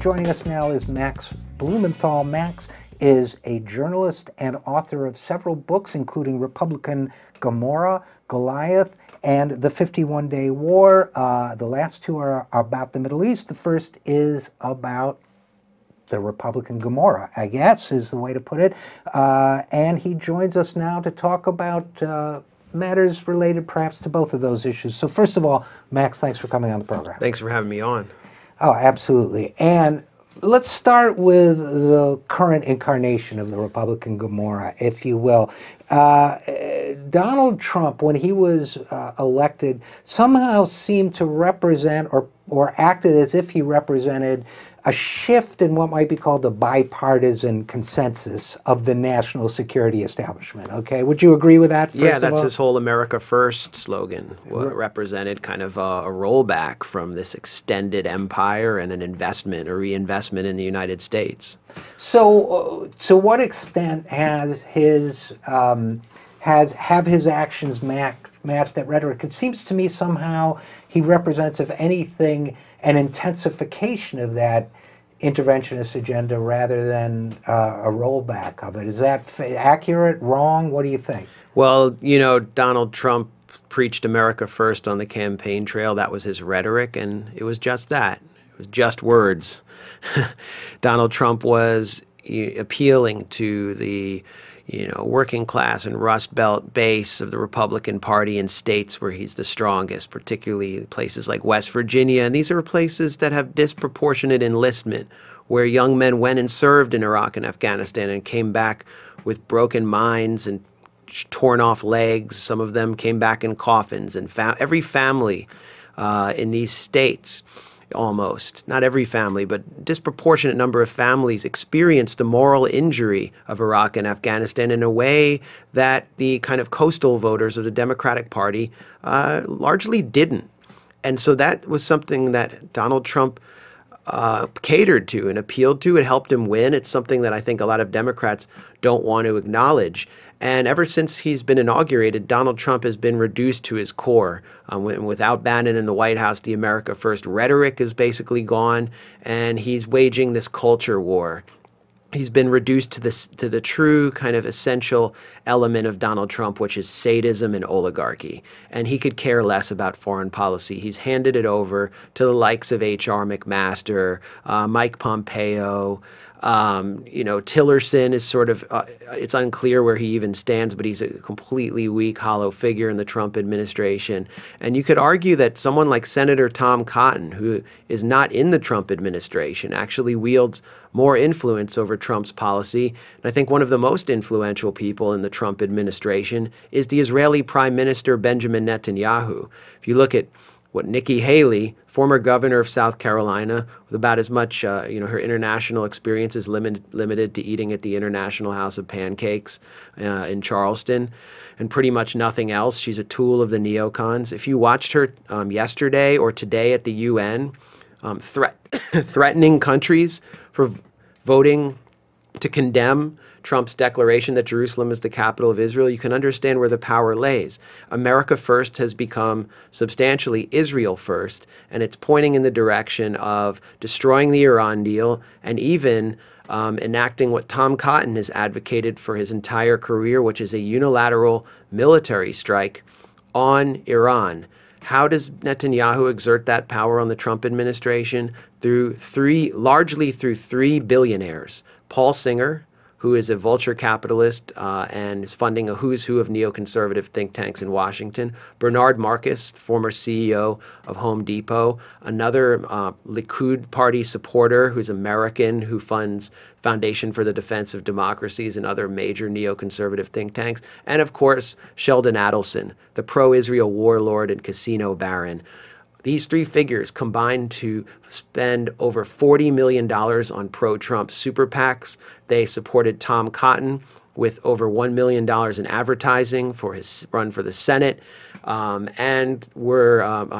Joining us now is Max Blumenthal. Max is a journalist and author of several books, including Republican Gomorrah, Goliath, and The 51-Day War. The last two are about the Middle East. The first is about the Republican Gomorrah, I guess, is the way to put it. And he joins us now to talk about matters related perhaps to both of those issues. So first of all, Max, thanks for coming on the program. Thanks for having me on. Oh, absolutely. And let's start with the current incarnation of the Republican Gomorrah, if you will. Donald Trump, when he was elected, somehow seemed to represent or acted as if he represented a shift in what might be called the bipartisan consensus of the national security establishment. Okay, would you agree with that? Yeah, that's his whole America First slogan. Represented kind of a rollback from this extended empire and an investment, a reinvestment in the United States. So, to what extent has his have his actions match that rhetoric? It seems to me somehow he represents, if anything, an intensification of that interventionist agenda rather than a rollback of it. Is that accurate, wrong? What do you think? Well, you know, Donald Trump preached America First on the campaign trail. That was his rhetoric, and it was just that. It was just words. Donald Trump was appealing to the working class and Rust Belt base of the Republican Party in states where he's the strongest, particularly places like West Virginia. And these are places that have disproportionate enlistment, where young men went and served in Iraq and Afghanistan and came back with broken minds and torn off legs. Some of them came back in coffins. And every family in these states, almost, not every family, but disproportionate number of families experienced the moral injury of Iraq and Afghanistan in a way that the kind of coastal voters of the Democratic Party largely didn't. And so that was something that Donald Trump catered to and appealed to. It helped him win. It's something that I think a lot of Democrats don't want to acknowledge. And ever since he's been inaugurated, Donald Trump has been reduced to his core. Without Bannon in the White House, the America First rhetoric is basically gone, and he's waging this culture war. He's been reduced to the true kind of essential element of Donald Trump, which is sadism and oligarchy. And he could care less about foreign policy. He's handed it over to the likes of H.R. McMaster, Mike Pompeo. Tillerson is sort of, it's unclear where he even stands, but he's a completely weak, hollow figure in the Trump administration. And you could argue that someone like Senator Tom Cotton, who is not in the Trump administration, actually wields more influence over Trump's policy. And I think one of the most influential people in the Trump administration is the Israeli Prime Minister Benjamin Netanyahu. If you look at what Nikki Haley, former governor of South Carolina, with about as much, her international experience is limited to eating at the International House of Pancakes in Charleston, and pretty much nothing else. She's a tool of the neocons. If you watched her yesterday or today at the UN, threatening countries for voting to condemn Trump's declaration that Jerusalem is the capital of Israel, you can understand where the power lays. America First has become substantially Israel First, and it's pointing in the direction of destroying the Iran deal and even enacting what Tom Cotton has advocated for his entire career, which is a unilateral military strike on Iran. How does Netanyahu exert that power on the Trump administration? Largely through three billionaires. Paul Singer, who is a vulture capitalist and is funding a who's who of neoconservative think tanks in Washington. Bernard Marcus, former CEO of Home Depot. Another Likud party supporter who's American, who funds Foundation for the Defense of Democracies and other major neoconservative think tanks. And of course, Sheldon Adelson, the pro-Israel warlord and casino baron. These three figures combined to spend over $40 million on pro-Trump super PACs. They supported Tom Cotton with over $1 million in advertising for his run for the Senate. I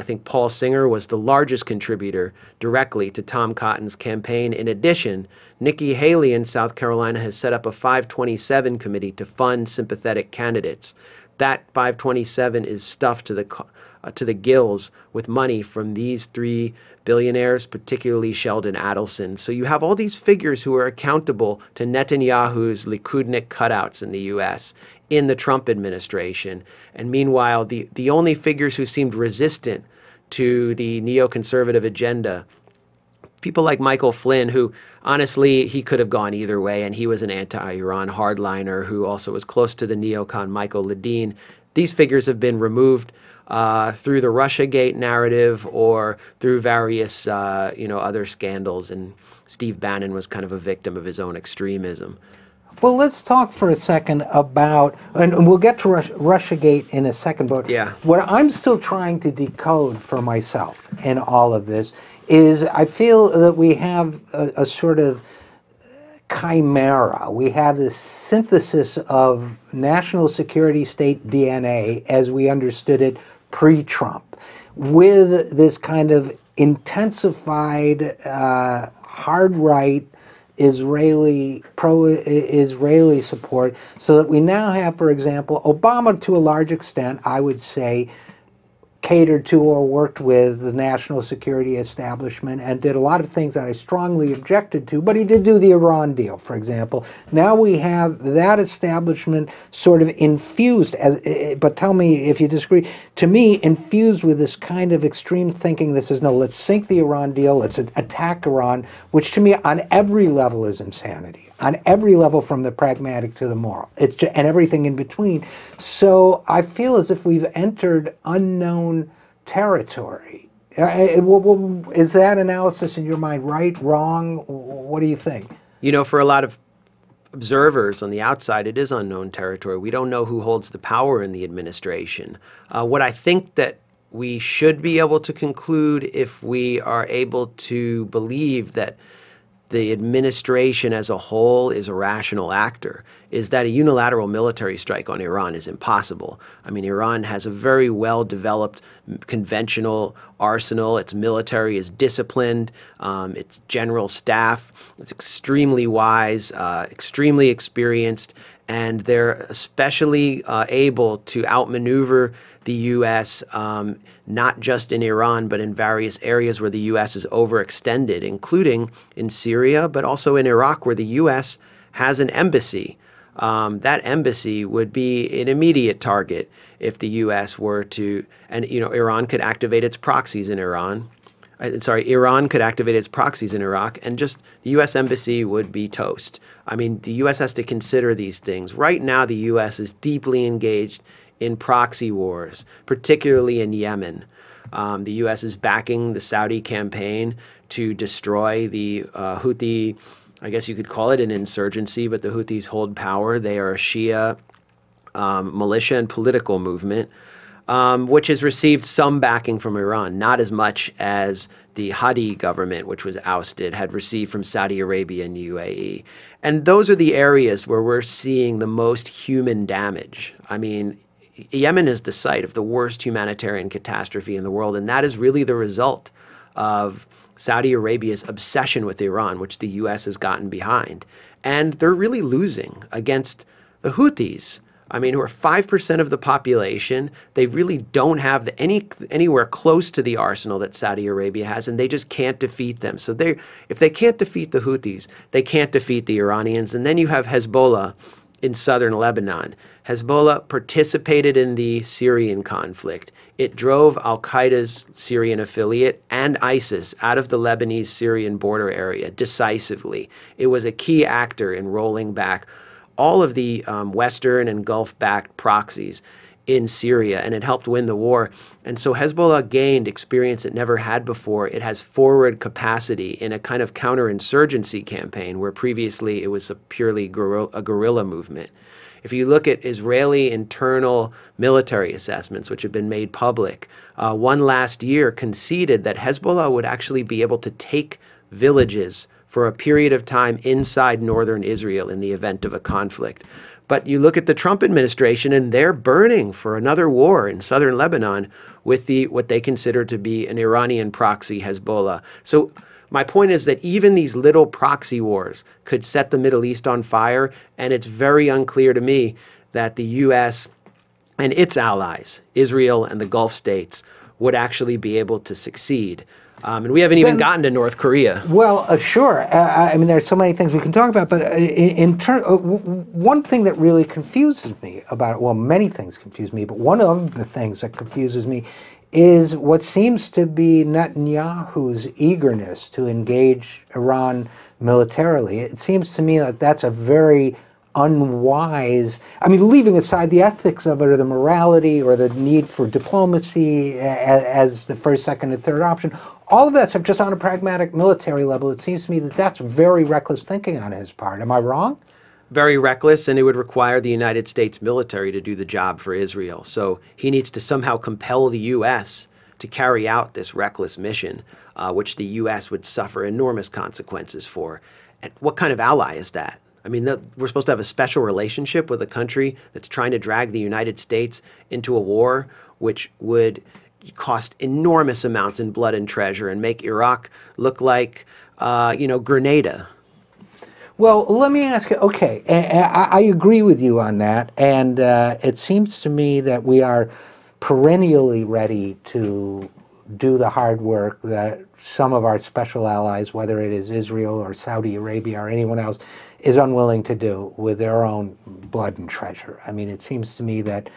think Paul Singer was the largest contributor directly to Tom Cotton's campaign. In addition, Nikki Haley in South Carolina has set up a 527 committee to fund sympathetic candidates. That 527 is stuffed to the to the gills with money from these three billionaires, particularly Sheldon Adelson. So you have all these figures who are accountable to Netanyahu's Likudnik cutouts in the U.S. in the Trump administration. And meanwhile, the only figures who seemed resistant to the neoconservative agenda, people like Michael Flynn, who honestly, he could have gone either way, and he was an anti-Iran hardliner who also was close to the neocon Michael Ledeen. These figures have been removed through the Russiagate narrative or through various, other scandals. And Steve Bannon was kind of a victim of his own extremism. Well, let's talk for a second about, and we'll get to Russiagate in a second, but yeah. What I'm still trying to decode for myself in all of this is I feel that we have a sort of chimera. We have this synthesis of national security state DNA as we understood it pre-Trump, with this kind of intensified hard-right pro-Israeli support, so that we now have, for example, Obama to a large extent, I would say, catered to or worked with the national security establishment and did a lot of things that I strongly objected to, but he did do the Iran deal, for example. Now we have that establishment sort of infused, but tell me if you disagree, to me, infused with this kind of extreme thinking that says, no, let's sink the Iran deal, let's attack Iran, which to me on every level is insanity. On every level, from the pragmatic to the moral, and everything in between. So I feel as if we've entered unknown territory. Is that analysis in your mind right, wrong? What do you think? For a lot of observers on the outside, it is unknown territory. We don't know who holds the power in the administration. What I think that we should be able to conclude, if we are able to believe that the administration as a whole is a rational actor, is that a unilateral military strike on Iran is impossible. I mean, Iran has a very well-developed conventional arsenal. Its military is disciplined. Its general staff is extremely wise, extremely experienced, and they're especially able to outmaneuver the U.S., not just in Iran, but in various areas where the U.S. is overextended, including in Syria, but also in Iraq, where the U.S. has an embassy. That embassy would be an immediate target if the U.S. were to, and Iran could activate its proxies in Iran. Iran could activate its proxies in Iraq, and just the U.S. embassy would be toast. I mean, the U.S. has to consider these things. Right now, the U.S. is deeply engaged in proxy wars, particularly in Yemen. The U.S. is backing the Saudi campaign to destroy the Houthi, I guess you could call it an insurgency, but the Houthis hold power. They are a Shia militia and political movement, which has received some backing from Iran, not as much as the Hadi government, which was ousted, had received from Saudi Arabia and UAE. And those are the areas where we're seeing the most human damage. I mean, Yemen is the site of the worst humanitarian catastrophe in the world, and that is really the result of Saudi Arabia's obsession with Iran, which the U.S. has gotten behind. And they're really losing against the Houthis, I mean, who are 5% of the population. They really don't have anywhere close to the arsenal that Saudi Arabia has, and they just can't defeat them. So if they can't defeat the Houthis, they can't defeat the Iranians. And then you have Hezbollah in southern Lebanon. Hezbollah participated in the Syrian conflict. It drove al-Qaeda's Syrian affiliate and ISIS out of the Lebanese-Syrian border area decisively. It was a key actor in rolling back all of the Western and Gulf-backed proxies in Syria, and it helped win the war. And so Hezbollah gained experience it never had before. It has forward capacity in a kind of counterinsurgency campaign where previously it was a purely guerrilla movement. If you look at Israeli internal military assessments, which have been made public, one last year conceded that Hezbollah would actually be able to take villages for a period of time inside northern Israel in the event of a conflict. But you look at the Trump administration, and they're burning for another war in southern Lebanon with what they consider to be an Iranian proxy Hezbollah. So my point is that even these little proxy wars could set the Middle East on fire, and it's very unclear to me that the U.S. and its allies, Israel and the Gulf states, would actually be able to succeed. And we haven't even gotten to North Korea. Well, sure. I mean, there's so many things we can talk about, but one thing that really confuses me about it, well, many things confuse me, but one of the things that confuses me is what seems to be Netanyahu's eagerness to engage Iran militarily. It seems to me that that's a very unwise, I mean, leaving aside the ethics of it or the morality or the need for diplomacy as the first, second, and third option, all of that stuff just on a pragmatic military level, it seems to me that that's very reckless thinking on his part. Am I wrong? Very reckless, and it would require the United States military to do the job for Israel. So he needs to somehow compel the U.S. to carry out this reckless mission, which the U.S. would suffer enormous consequences for. And what kind of ally is that? I mean, we're supposed to have a special relationship with a country that's trying to drag the United States into a war, which would cost enormous amounts in blood and treasure and make Iraq look like, Grenada. Well, let me ask you, okay, I agree with you on that, and it seems to me that we are perennially ready to do the hard work that some of our special allies, whether it is Israel or Saudi Arabia or anyone else, is unwilling to do with their own blood and treasure. I mean, it seems to me that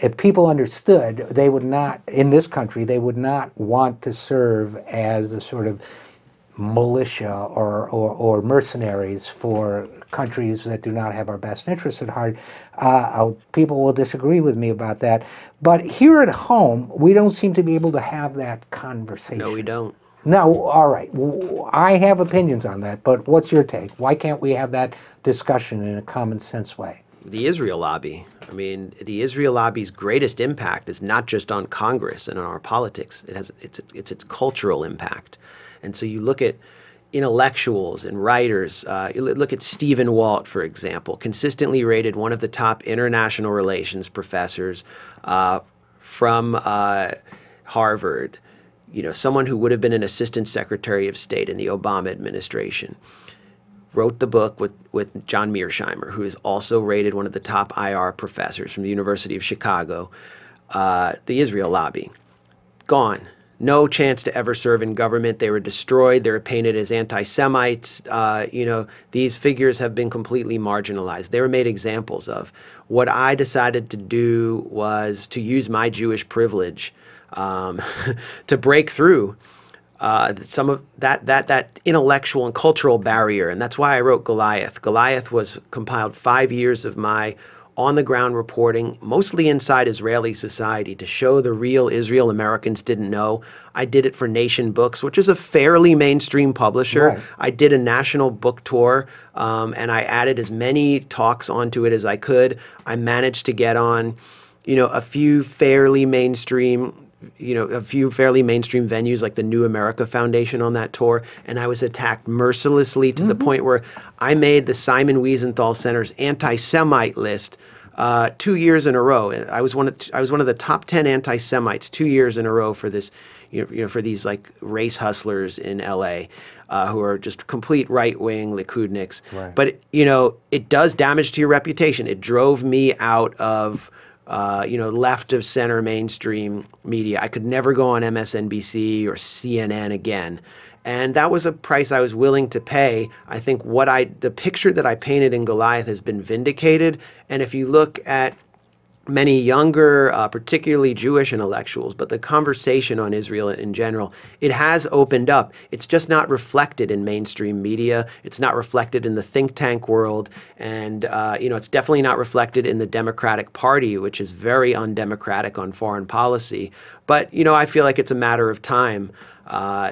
if people understood, they would not, in this country, they would not want to serve as a sort of militia or mercenaries for countries that do not have our best interests at heart. People will disagree with me about that. But here at home, we don't seem to be able to have that conversation. No, we don't. Now, all right, I have opinions on that, but what's your take? Why can't we have that discussion in a common sense way? The Israel lobby. I mean, the Israel lobby's greatest impact is not just on Congress and on our politics. It's its cultural impact. And so you look at intellectuals and writers. You look at Stephen Walt, for example, consistently rated one of the top international relations professors from Harvard. You know, someone who would have been an assistant secretary of state in the Obama administration. Wrote the book with John Mearsheimer, who is also rated one of the top IR professors from the University of Chicago. The Israel lobby, gone. No chance to ever serve in government. They were destroyed. They were painted as anti-Semites. These figures have been completely marginalized. They were made examples of. What I decided to do was to use my Jewish privilege to break through some of that intellectual and cultural barrier. And that's why I wrote Goliath. Goliath was compiled 5 years of my on-the-ground reporting, mostly inside Israeli society, to show the real Israel Americans didn't know. I did it for Nation Books, which is a fairly mainstream publisher. Right. I did a national book tour, and I added as many talks onto it as I could. I managed to get on, a few fairly mainstream venues like the New America Foundation on that tour, and I was attacked mercilessly to the point where I made the Simon Wiesenthal Center's anti-Semite list 2 years in a row. I was one of the top 10 anti-Semites 2 years in a row for this, for these like race hustlers in LA. Who are just complete right-wing Likudniks. Right. But, it does damage to your reputation. It drove me out of left of center mainstream media. I could never go on MSNBC or CNN again. And that was a price I was willing to pay. I think the picture that I painted in Goliath has been vindicated. And if you look at many younger, particularly Jewish intellectuals, but the conversation on Israel in general, it has opened up. It's just not reflected in mainstream media. It's not reflected in the think tank world. And, it's definitely not reflected in the Democratic Party, which is very undemocratic on foreign policy. But, I feel like it's a matter of time.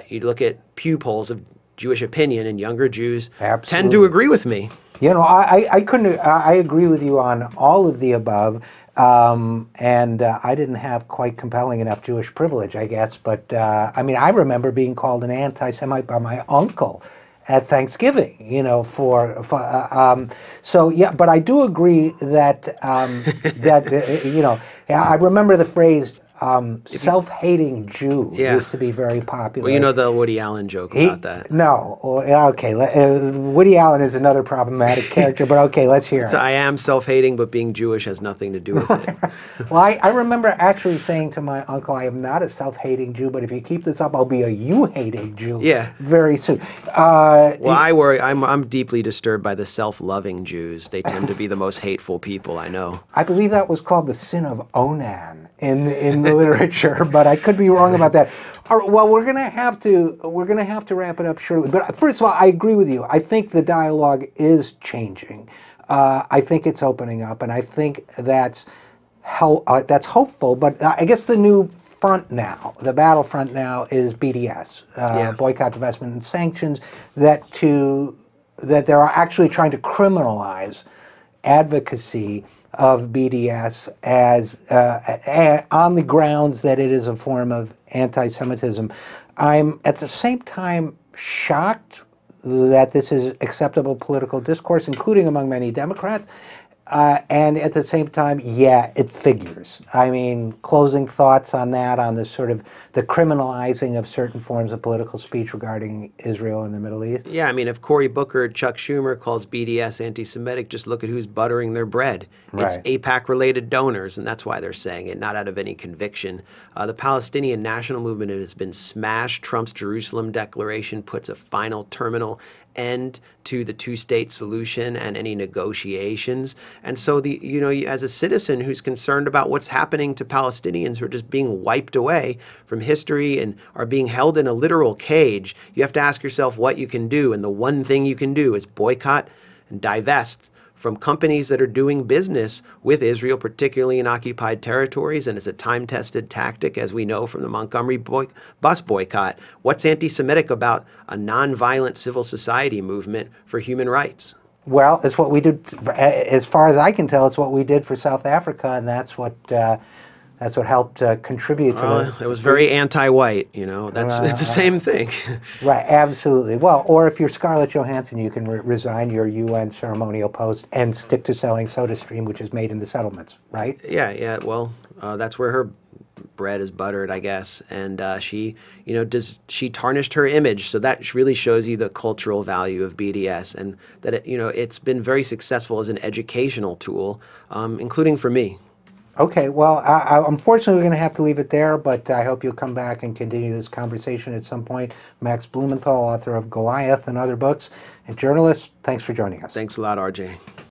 You look at Pew polls of Jewish opinion, and younger Jews tend to agree with me. I agree with you on all of the above. And I didn't have quite compelling enough Jewish privilege, I guess. But I remember being called an anti-Semite by my uncle at Thanksgiving. But I do agree that I remember the phrase self-hating Jew used to be very popular. Well, you know the Woody Allen joke about that. No. Okay. Woody Allen is another problematic character, but okay, let's hear it. I am self-hating, but being Jewish has nothing to do with it. Well, I remember actually saying to my uncle, I am not a self-hating Jew, but if you keep this up, I'll be a you-hating Jew very soon. Well, I worry. I'm deeply disturbed by the self-loving Jews. They tend to be the most hateful people I know. I believe that was called the sin of Onan in the literature, but I could be wrong about that. All right, well, we're gonna have to wrap it up shortly. But first of all, I agree with you. I think the dialogue is changing. I think it's opening up, and I think that's hopeful. But I guess the new front now, the battlefront now, is BDS, boycott, divestment, and sanctions. That they're actually trying to criminalize advocacy of BDS as on the grounds that it is a form of anti-Semitism. I'm at the same time shocked that this is acceptable political discourse, including among many Democrats. And at the same time, yeah, it figures. I mean, closing thoughts on that, on the sort of the criminalizing of certain forms of political speech regarding Israel and the Middle East. Yeah, I mean, if Cory Booker or Chuck Schumer calls BDS anti-Semitic, just look at who's buttering their bread. It's AIPAC-related donors, and that's why they're saying it, not out of any conviction. The Palestinian national movement has been smashed. Trump's Jerusalem declaration puts a final terminal end to the two-state solution and any negotiations. And so, as a citizen who's concerned about what's happening to Palestinians who are just being wiped away from history and are being held in a literal cage, you have to ask yourself what you can do. And the one thing you can do is boycott and divest from companies that are doing business with Israel, particularly in occupied territories. And it's a time-tested tactic, as we know from the Montgomery bus boycott. What's anti-Semitic about a nonviolent civil society movement for human rights? Well, it's what we did, as far as I can tell, it's what we did for South Africa, and that's what helped contribute to it was very anti-white, it's the same thing. Right, absolutely. Well, or if you're Scarlett Johansson, you can resign your UN ceremonial post and stick to selling SodaStream, which is made in the settlements, right? Yeah, well, that's where her bread is buttered, I guess. And she tarnished her image. So that really shows you the cultural value of BDS, and that it's been very successful as an educational tool, including for me. Okay, well, unfortunately, we're going to have to leave it there, but I hope you'll come back and continue this conversation at some point. Max Blumenthal, author of Goliath and other books, and journalist, thanks for joining us. Thanks a lot, RJ.